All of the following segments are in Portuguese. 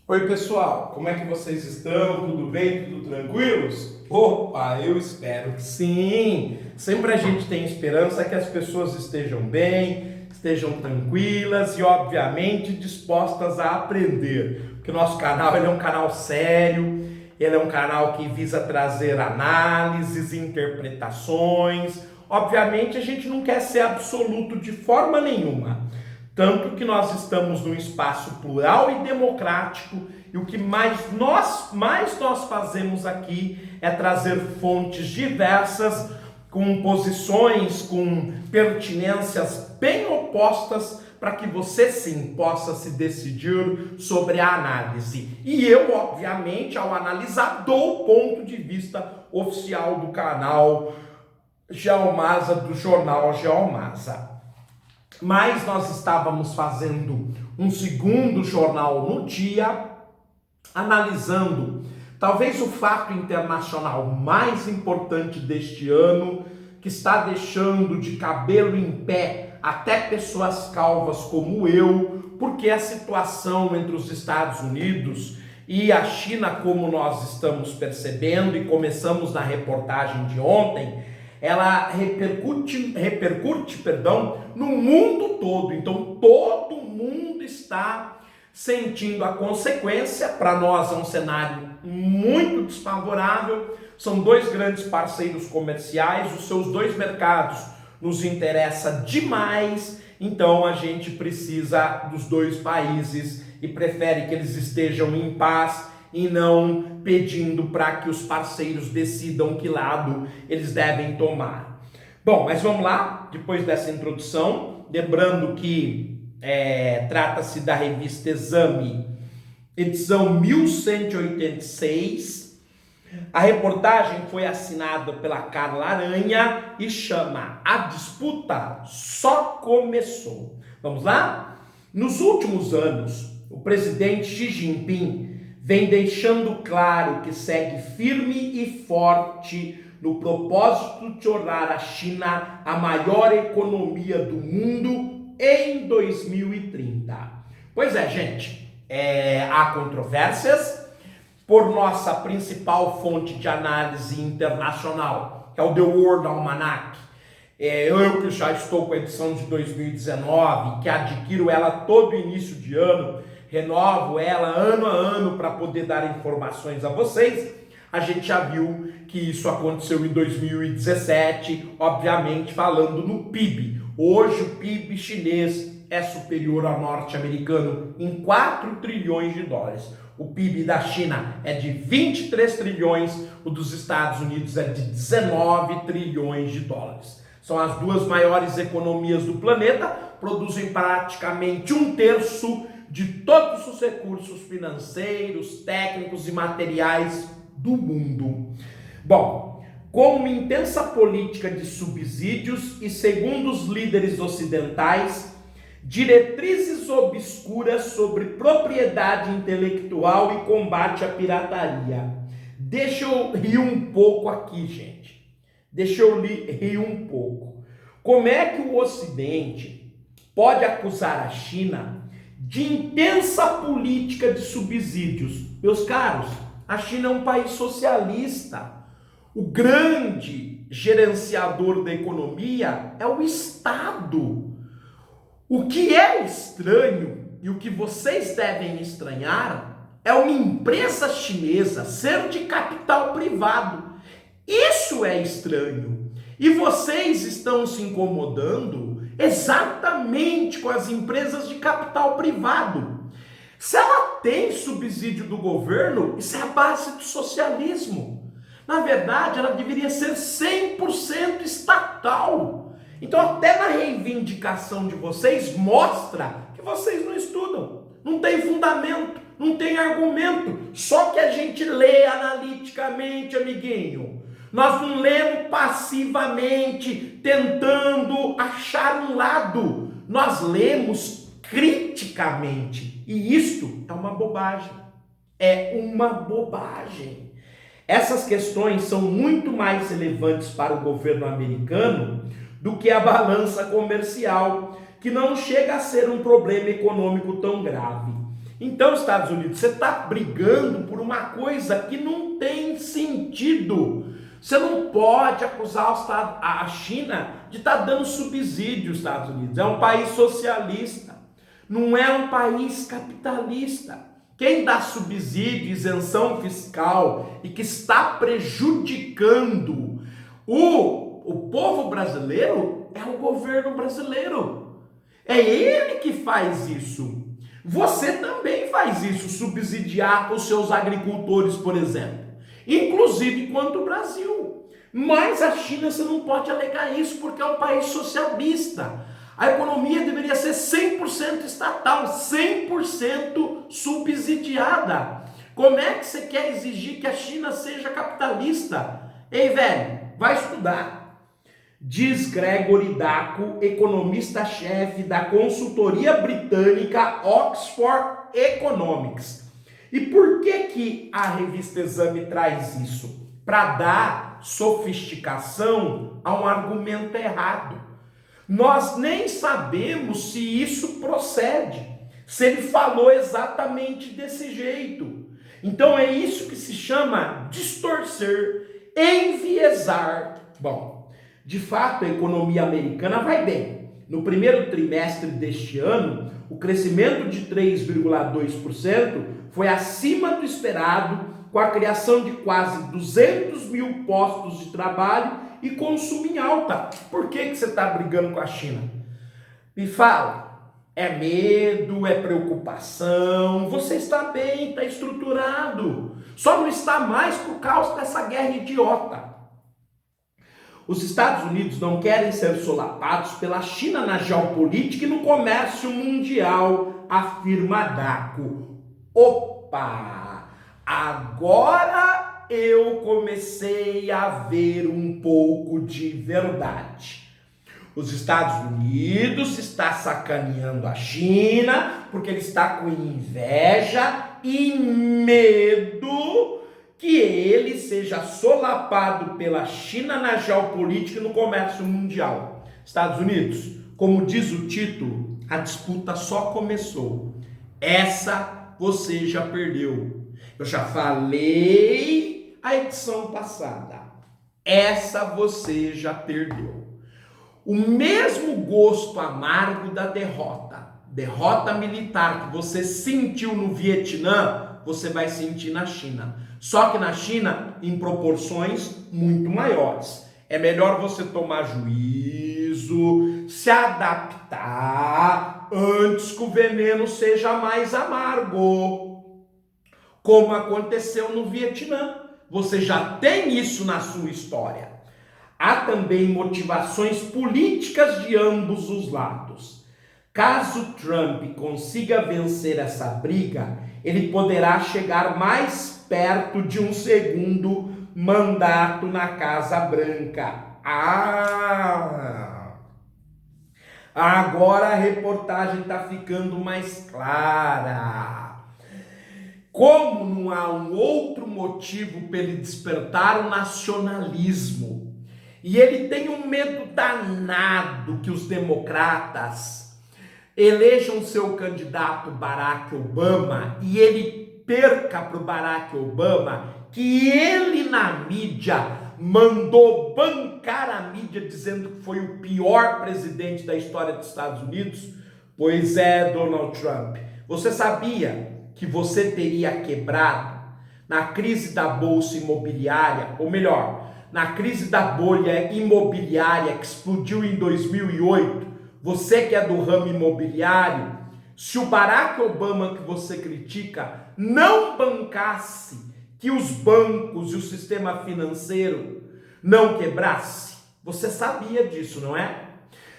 Oi pessoal, como é que vocês estão? Tudo bem? Tudo tranquilos? Opa, eu espero que sim! Sempre a gente tem esperança que as pessoas estejam bem, estejam tranquilas e obviamente dispostas a aprender. Porque o nosso canal ele é um canal sério, ele é um canal que visa trazer análises, interpretações. Obviamente a gente não quer ser absoluto de forma nenhuma. Tanto que nós estamos num espaço plural e democrático, e o que mais nós fazemos aqui é trazer fontes diversas, com posições, com pertinências bem opostas, para que você sim possa se decidir sobre a análise. E eu, obviamente, ao analisar, dou o ponto de vista oficial do canal Geomasa, do jornal Geomasa. Mas nós estávamos fazendo um segundo jornal no dia, analisando talvez o fato internacional mais importante deste ano, que está deixando de cabelo em pé até pessoas calvas como eu, porque a situação entre os Estados Unidos e a China, como nós estamos percebendo e começamos na reportagem de ontem, ela repercute, no mundo todo. Então todo mundo está sentindo a consequência. Para nós é um cenário muito desfavorável. São dois grandes parceiros comerciais, os seus dois mercados nos interessa demais. Então a gente precisa dos dois países e prefere que eles estejam em paz e não pedindo para que os parceiros decidam que lado eles devem tomar. Bom, mas vamos lá, depois dessa introdução, lembrando que trata-se da revista Exame, edição 1186. A reportagem foi assinada pela Carla Aranha e chama A Disputa Só Começou. Vamos lá? Nos últimos anos, o presidente Xi Jinping vem deixando claro que segue firme e forte no propósito de tornar a China a maior economia do mundo em 2030. Pois é, gente, há controvérsias. Por nossa principal fonte de análise internacional, que é o The World Almanac, eu que já estou com a edição de 2019, que adquiro ela todo início de ano, renovo ela ano a ano para poder dar informações a vocês. A gente já viu que isso aconteceu em 2017, obviamente falando no PIB. Hoje o PIB chinês é superior ao norte-americano em 4 trilhões de dólares. O PIB da China é de 23 trilhões, o dos Estados Unidos é de 19 trilhões de dólares. São as duas maiores economias do planeta, produzem praticamente 1/3 de todos os recursos financeiros, técnicos e materiais do mundo. Bom, com uma intensa política de subsídios e, segundo os líderes ocidentais, diretrizes obscuras sobre propriedade intelectual e combate à pirataria. Deixa eu rir um pouco aqui, gente. Deixa eu rir um pouco. Como é que o Ocidente pode acusar a China de intensa política de subsídios? Meus caros, a China é um país socialista. O grande gerenciador da economia é o Estado. O que é estranho e o que vocês devem estranhar é uma empresa chinesa ser de capital privado. Isso é estranho. E vocês estão se incomodando exatamente com as empresas de capital privado. Se ela tem subsídio do governo, isso é a base do socialismo. Na verdade, ela deveria ser 100% estatal. Então, até na reivindicação de vocês, mostra que vocês não estudam, não tem fundamento, não tem argumento, só que a gente lê analiticamente, amiguinho. Nós não lemos passivamente, tentando achar um lado. Nós lemos criticamente. E isto é uma bobagem. É uma bobagem. Essas questões são muito mais relevantes para o governo americano do que a balança comercial, que não chega a ser um problema econômico tão grave. Então, Estados Unidos, você está brigando por uma coisa que não tem sentido. Você não pode acusar a China de estar dando subsídio aos Estados Unidos. É um país socialista, não é um país capitalista. Quem dá subsídio, isenção fiscal e que está prejudicando o povo brasileiro é o governo brasileiro. É ele que faz isso. Você também faz isso, subsidiar os seus agricultores, por exemplo. Inclusive quanto o Brasil. Mas a China você não pode alegar isso porque é um país socialista. A economia deveria ser 100% estatal, 100% subsidiada. Como é que você quer exigir que a China seja capitalista? Ei, velho, vai estudar. Diz Gregory Daco, economista-chefe da consultoria britânica Oxford Economics. E por que a revista Exame traz isso? Para dar sofisticação a um argumento errado. Nós nem sabemos se isso procede, se ele falou exatamente desse jeito. Então é isso que se chama distorcer, enviesar. Bom, de fato a economia americana vai bem. No primeiro trimestre deste ano, o crescimento de 3,2% foi acima do esperado, com a criação de quase 200 mil postos de trabalho e consumo em alta. Por que você está brigando com a China? Me fala. É medo, é preocupação, você está bem, está estruturado. Só não está mais por causa dessa guerra idiota. Os Estados Unidos não querem ser solapados pela China na geopolítica e no comércio mundial, afirma Daco. Opa! Agora eu comecei a ver um pouco de verdade. Os Estados Unidos está sacaneando a China porque ele está com inveja e medo que ele seja solapado pela China na geopolítica e no comércio mundial. Estados Unidos, como diz o título, a disputa só começou. Essa você já perdeu. Eu já falei a edição passada. Essa você já perdeu. O mesmo gosto amargo da derrota militar que você sentiu no Vietnã, você vai sentir na China. Só que na China, em proporções muito maiores. É melhor você tomar juízo, se adaptar, antes que o veneno seja mais amargo. Como aconteceu no Vietnã. Você já tem isso na sua história. Há também motivações políticas de ambos os lados. Caso Trump consiga vencer essa briga, ele poderá chegar mais perto de um segundo mandato na Casa Branca. Agora a reportagem está ficando mais clara. Como não há um outro motivo para ele despertar o nacionalismo, e ele tem um medo danado que os democratas elejam seu candidato Barack Obama e ele perca para o Barack Obama, que ele na mídia mandou bancar a mídia dizendo que foi o pior presidente da história dos Estados Unidos. Pois é, Donald Trump, você sabia que você teria quebrado na crise da bolsa imobiliária, ou melhor, na crise da bolha imobiliária que explodiu em 2008, você que é do ramo imobiliário, se o Barack Obama que você critica não bancasse que os bancos e o sistema financeiro não quebrasse, você sabia disso, não é?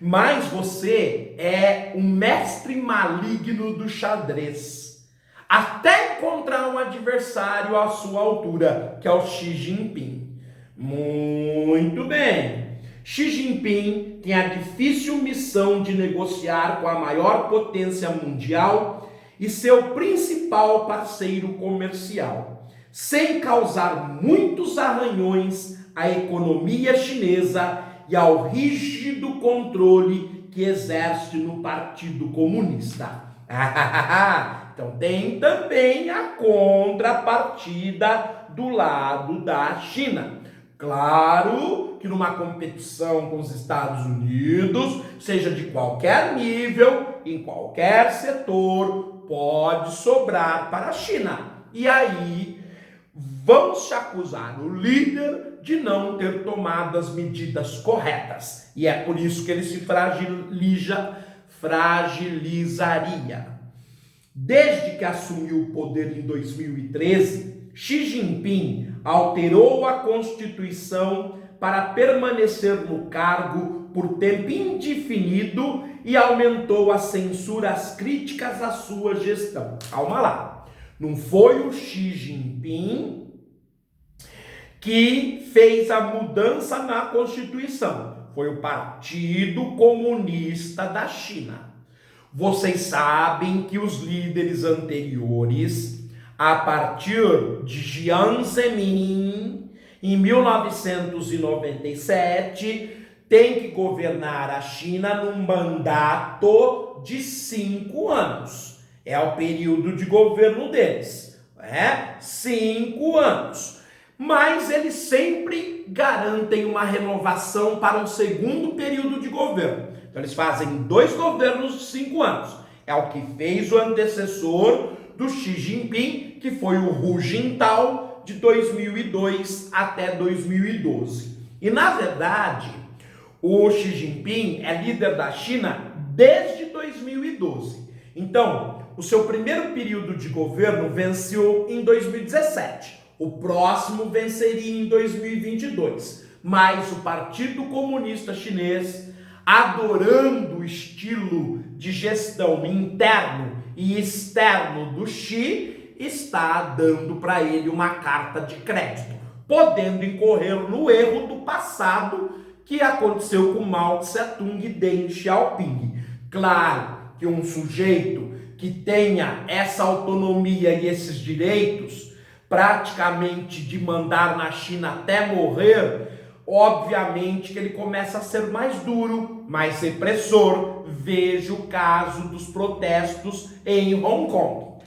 Mas você é um mestre maligno do xadrez. Até encontrar um adversário à sua altura, que é o Xi Jinping. Muito bem. Xi Jinping tem a difícil missão de negociar com a maior potência mundial e seu principal parceiro comercial, sem causar muitos arranhões à economia chinesa e ao rígido controle que exerce no Partido Comunista. Então tem também a contrapartida do lado da China. Claro que numa competição com os Estados Unidos, seja de qualquer nível, em qualquer setor, pode sobrar para a China. E aí vão se acusar o líder de não ter tomado as medidas corretas. E é por isso que ele se fragilizaria. Desde que assumiu o poder em 2013, Xi Jinping alterou a Constituição para permanecer no cargo por tempo indefinido e aumentou a censura às críticas à sua gestão. Calma lá, não foi o Xi Jinping que fez a mudança na Constituição, foi o Partido Comunista da China. Vocês sabem que os líderes anteriores, a partir de Jiang Zemin, em 1997, tem que governar a China num mandato de 5 anos. É o período de governo deles, 5 anos. Mas eles sempre garantem uma renovação para um segundo período de governo. Então eles fazem 2 governos de 5 anos. É o que fez o antecessor do Xi Jinping, que foi o Hu Jintao, de 2002 até 2012. E, na verdade, o Xi Jinping é líder da China desde 2012. Então, o seu primeiro período de governo venceu em 2017. O próximo venceria em 2022. Mas o Partido Comunista Chinês, adorando o estilo de gestão interno e externo do Xi, está dando para ele uma carta de crédito, podendo incorrer no erro do passado que aconteceu com Mao Tse-tung e Deng Xiaoping. Claro que um sujeito que tenha essa autonomia e esses direitos, praticamente de mandar na China até morrer, obviamente que ele começa a ser mais duro, mais repressor. Veja o caso dos protestos em Hong Kong,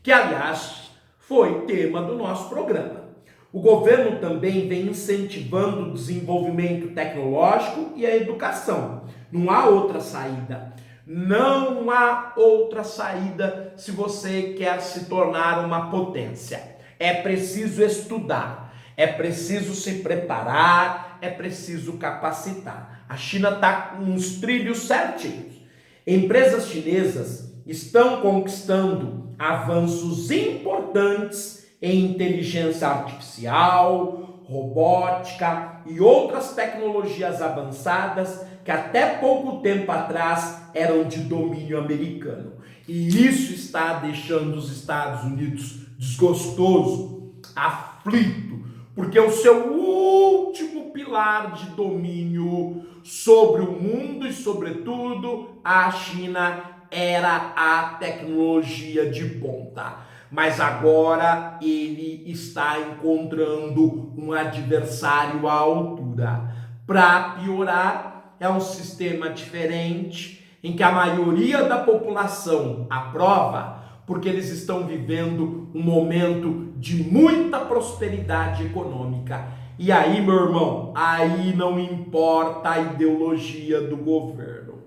que, aliás, foi tema do nosso programa. O governo também vem incentivando o desenvolvimento tecnológico e a educação. Não há outra saída. Não há outra saída se você quer se tornar uma potência. É preciso estudar, é preciso se preparar, é preciso capacitar. A China está com uns trilhos certinhos. Empresas chinesas estão conquistando avanços importantes em inteligência artificial, robótica e outras tecnologias avançadas que até pouco tempo atrás eram de domínio americano. E isso está deixando os Estados Unidos desgostoso, aflito, porque o seu último pilar de domínio sobre o mundo e, sobretudo, a China era a tecnologia de ponta. Mas agora ele está encontrando um adversário à altura. Para piorar, é um sistema diferente em que a maioria da população aprova, porque eles estão vivendo um momento de muita prosperidade econômica. E aí, meu irmão, aí não importa a ideologia do governo.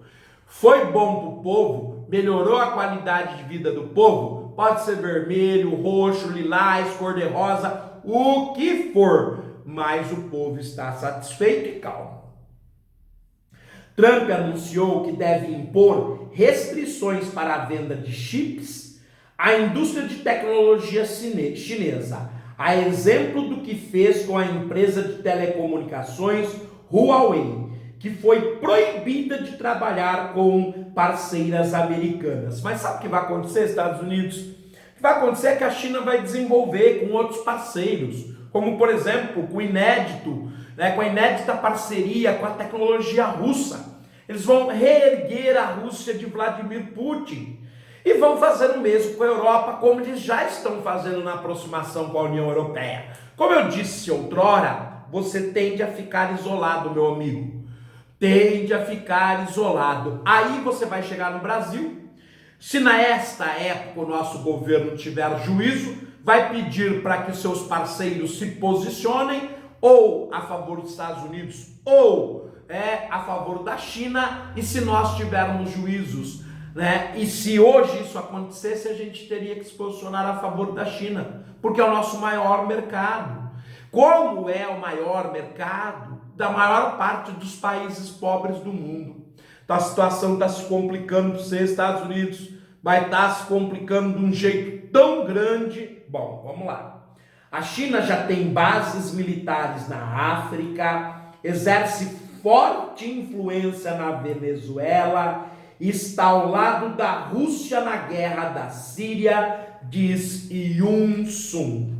Foi bom para o povo? Melhorou a qualidade de vida do povo? Pode ser vermelho, roxo, lilás, cor-de-rosa, o que for, mas o povo está satisfeito e calmo. Trump anunciou que deve impor restrições para a venda de chips à indústria de tecnologia chinesa, a exemplo do que fez com a empresa de telecomunicações Huawei, que foi proibida de trabalhar com parceiras americanas. Mas sabe o que vai acontecer, Estados Unidos? O que vai acontecer é que a China vai desenvolver com outros parceiros, como, por exemplo, com a inédita parceria com a tecnologia russa. Eles vão reerguer a Rússia de Vladimir Putin e vão fazer o mesmo com a Europa, como eles já estão fazendo na aproximação com a União Europeia. Como eu disse outrora, você tende a ficar isolado, meu amigo. Tende a ficar isolado. Aí você vai chegar no Brasil, Se nesta época o nosso governo tiver juízo, vai pedir para que seus parceiros se posicionem ou a favor dos Estados Unidos ou a favor da China, e se nós tivermos juízos, né? E se hoje isso acontecesse, a gente teria que se posicionar a favor da China, porque é o nosso maior mercado. Como é o maior mercado da maior parte dos países pobres do mundo. Então a situação está se complicando para os Estados Unidos, vai estar se complicando de um jeito tão grande. Bom, vamos lá. A China já tem bases militares na África, exerce forte influência na Venezuela, está ao lado da Rússia na guerra da Síria, diz Yun Sun.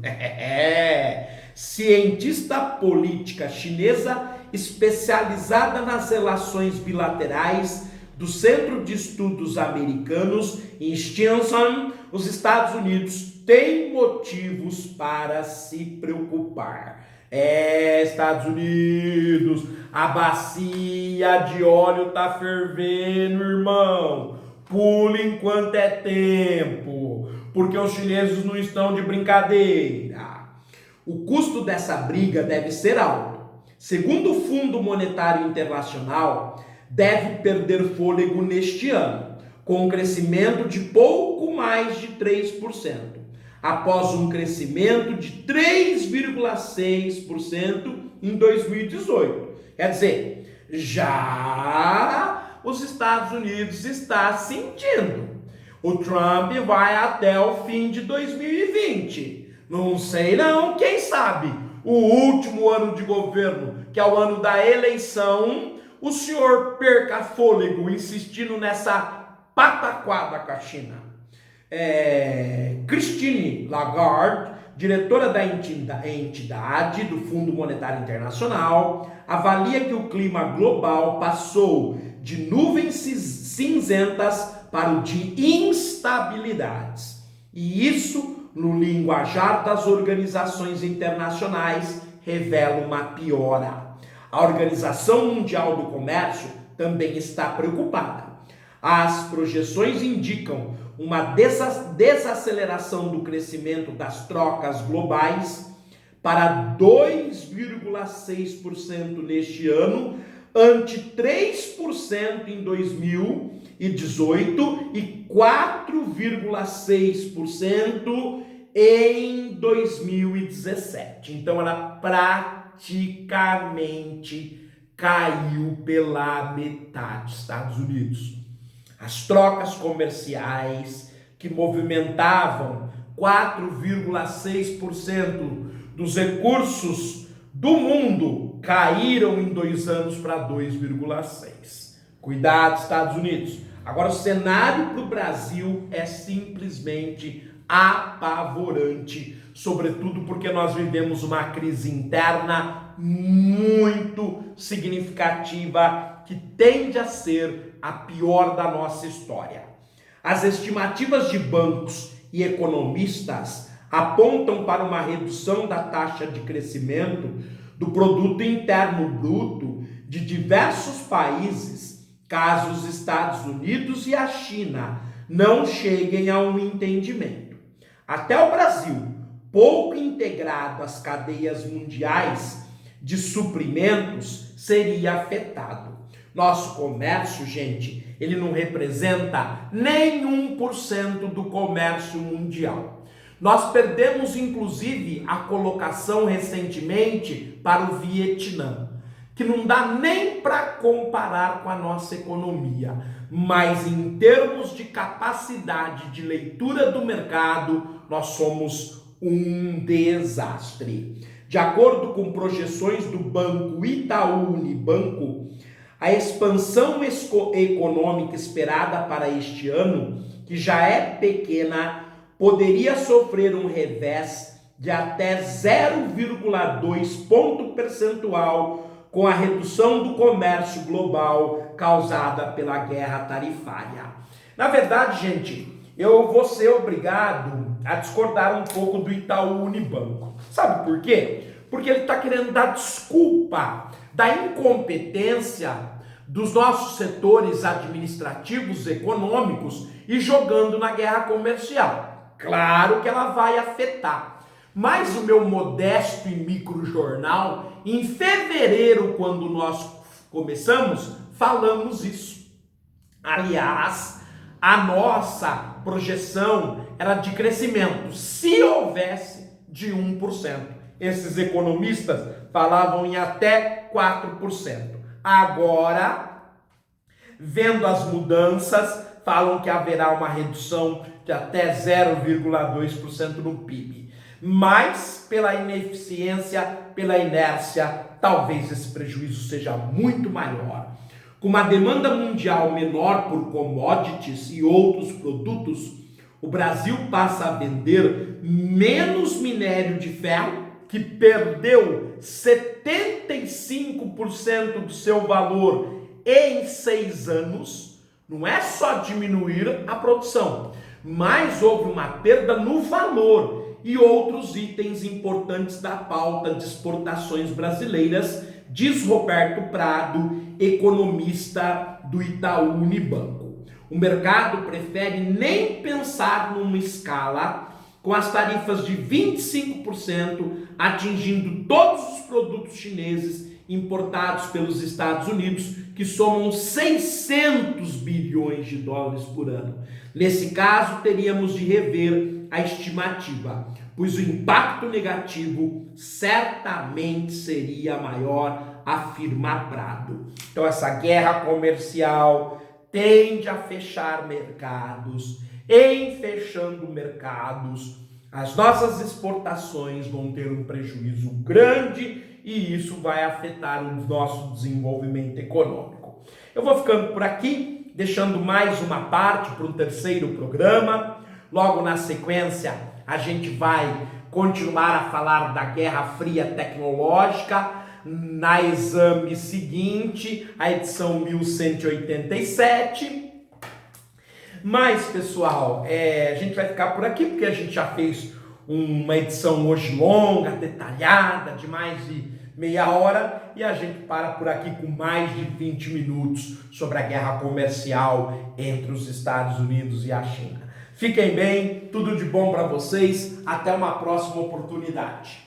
Cientista política chinesa especializada nas relações bilaterais do Centro de Estudos Americanos em Stinson, os Estados Unidos têm motivos para se preocupar. Estados Unidos, a bacia de óleo tá fervendo, irmão. Pula enquanto é tempo, porque os chineses não estão de brincadeira. O custo dessa briga deve ser alto. Segundo o Fundo Monetário Internacional, deve perder fôlego neste ano, com um crescimento de pouco mais de 3%, após um crescimento de 3,6% em 2018. Quer dizer, já os Estados Unidos está sentindo. O Trump vai até o fim de 2020. Não sei não, quem sabe? O último ano de governo, que é o ano da eleição, o senhor perca fôlego insistindo nessa pataquada com a China. Christine Lagarde, diretora da entidade do Fundo Monetário Internacional, avalia que o clima global passou de nuvens cinzentas para o de instabilidades. E isso, no linguajar das organizações internacionais, revela uma piora. A Organização Mundial do Comércio também está preocupada. As projeções indicam uma desaceleração do crescimento das trocas globais para 2,6% neste ano, ante 3% em 2018 e 4,6% em 2017. Então ela praticamente caiu pela metade, Estados Unidos. As trocas comerciais que movimentavam 4,6% dos recursos do mundo caíram em 2 anos para 2,6%. Cuidado, Estados Unidos. Agora o cenário para o Brasil é simplesmente apavorante, sobretudo porque nós vivemos uma crise interna muito significativa que tende a ser a pior da nossa história. As estimativas de bancos e economistas apontam para uma redução da taxa de crescimento do produto interno bruto de diversos países, caso os Estados Unidos e a China não cheguem a um entendimento. Até o Brasil, pouco integrado às cadeias mundiais de suprimentos, seria afetado. Nosso comércio, gente, ele não representa nem 1% do comércio mundial. Nós perdemos, inclusive, a colocação recentemente para o Vietnã, que não dá nem para comparar com a nossa economia, mas em termos de capacidade de leitura do mercado, nós somos um desastre. De acordo com projeções do Banco Itaú Unibanco, a expansão econômica esperada para este ano, que já é pequena, poderia sofrer um revés de até 0,2 ponto percentual com a redução do comércio global causada pela guerra tarifária. Na verdade, gente, eu vou ser obrigado a discordar um pouco do Itaú Unibanco. Sabe por quê? Porque ele está querendo dar desculpa da incompetência dos nossos setores administrativos, econômicos e jogando na guerra comercial. Claro que ela vai afetar. Mas o meu modesto e microjornal, em fevereiro, quando nós começamos, falamos isso. Aliás, a nossa projeção era de crescimento, se houvesse, de 1%. Esses economistas falavam em até 4%. Agora, vendo as mudanças, falam que haverá uma redução de até 0,2% no PIB. Mas, pela ineficiência, pela inércia, talvez esse prejuízo seja muito maior. Com uma demanda mundial menor por commodities e outros produtos, o Brasil passa a vender menos minério de ferro, que perdeu 75% do seu valor em 6 anos. Não é só diminuir a produção, mas houve uma perda no valor, e outros itens importantes da pauta de exportações brasileiras, diz Roberto Prado, economista do Itaú Unibanco. O mercado prefere nem pensar numa escala com as tarifas de 25%, atingindo todos os produtos chineses importados pelos Estados Unidos, que somam 600 bilhões de dólares por ano. Nesse caso, teríamos de rever a estimativa, pois o impacto negativo certamente seria maior, afirma Prado. Então, essa guerra comercial tende a fechar mercados. Em fechando mercados, as nossas exportações vão ter um prejuízo grande e isso vai afetar o nosso desenvolvimento econômico. Eu vou ficando por aqui, deixando mais uma parte para o terceiro programa. Logo na sequência, a gente vai continuar a falar da Guerra Fria Tecnológica, na exame seguinte, a edição 1187. Mas, pessoal, a gente vai ficar por aqui, porque a gente já fez uma edição hoje longa, detalhada, de mais de meia hora, e a gente para por aqui com mais de 20 minutos sobre a guerra comercial entre os Estados Unidos e a China. Fiquem bem, tudo de bom para vocês, até uma próxima oportunidade.